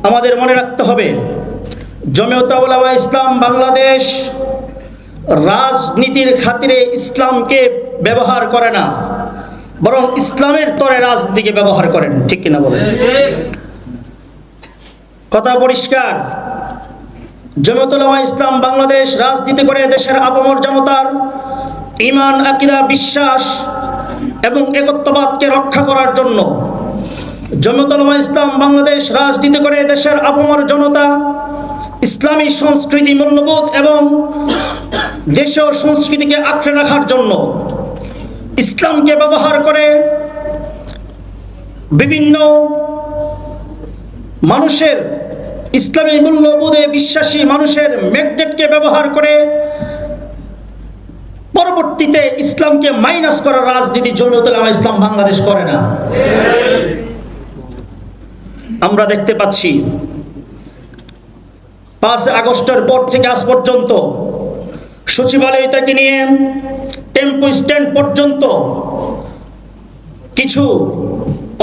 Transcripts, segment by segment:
আমাদের মনে রাখতে হবে, জমিয়তে উলামা ইসলাম বাংলাদেশ রাজনীতির খাতিরে ইসলামকে ব্যবহার করে না, বরং ইসলামের তরে রাজনীতিকে ব্যবহার করেন। ঠিক কিনা বলেন? কথা পরিষ্কার। জমিয়তে উলামা ইসলাম বাংলাদেশ রাজনীতি করে দেশের আপামর জনতার ঈমান, আকীদা, বিশ্বাস এবং একত্ববাদকে রক্ষা করার জন্য। জমিয়তে উলামা ইসলাম বাংলাদেশ রাজনীতি করে দেশের আপামর জনতা ইসলামী সংস্কৃতি, মূল্যবোধ এবং দেশীয় সংস্কৃতিকে আঁকড়ে রাখার জন্য। ইসলামকে ব্যবহার করে বিভিন্ন মানুষের, ইসলামী মূল্যবোধে বিশ্বাসী মানুষের ম্যাগনেটকে ব্যবহার করে পরবর্তীতে ইসলামকে মাইনাস করার রাজনীতি জমিয়তে উলামা ইসলাম বাংলাদেশ করে না। আমরা দেখতে পাচ্ছি 5 আগস্টের পর থেকে আজ পর্যন্ত সচিবালয় থেকে নিয়ে টেম্পো স্ট্যান্ড পর্যন্ত কিছু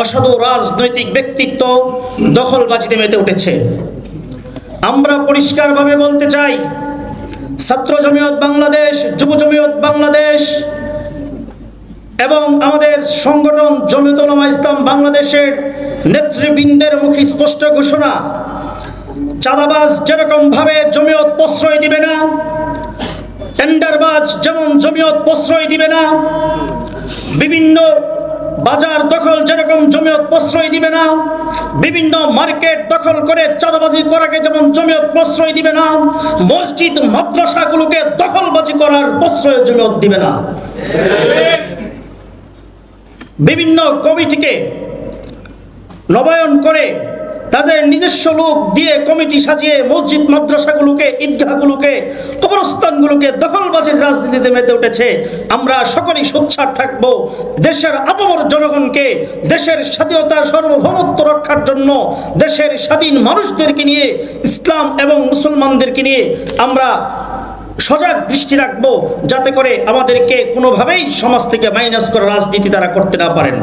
অসাধু রাজনৈতিক ব্যক্তিত্ব দখলবাজিতে মেতে উঠেছে। আমরা পরিষ্কারভাবে বলতে চাই, ছাত্র জমিয়ত বাংলাদেশ, যুব জমিয়ত বাংলাদেশ এবং আমাদের সংগঠন জমিয়তে উলামা ইসলাম বাংলাদেশের নেতৃবৃন্দের মুখে স্পষ্ট ঘোষণা, চাঁদাবাজ যেরকম ভাবে জমিয়ত প্রশ্রয় দিবে না, টেন্ডারবাজ যেমন জমিয়ত প্রশ্রয় দিবে না, বিভিন্ন বাজার দখল যেরকম জমিয়ত প্রশ্রয় দিবে না, বিভিন্ন মার্কেট দখল করে চাঁদাবাজি করাকে যেমন জমিয়ত প্রশ্রয় দিবে না, মসজিদ মাদ্রাসাগুলোকে দখলবাজি করার প্রশ্রয় জমিয়ত দিবে না। বিভিন্ন কমিটিকে নবায়ন করে তাদের নিজস্ব লোক দিয়ে কমিটি সাজিয়ে মসজিদ মাদ্রাসাগুলোকে, ঈদগাহগুলোকে, কবরস্থানগুলোকে দখলবাজির রাজনীতিতে মেতে উঠেছে। আমরা সকলেই সোচ্চার থাকবো দেশের আপামর জনগণকে দেশের স্বাধীনতা, সার্বভৌমত্ব রক্ষার জন্য, দেশের স্বাধীন মানুষদেরকে নিয়ে, ইসলাম এবং মুসলমানদেরকে নিয়ে আমরা সজাগ দৃষ্টি রাখবো, যাতে করে আমাদেরকে কোনোভাবেই সমাজ থেকে মাইনাস করার রাজনীতি তারা করতে না পারেন।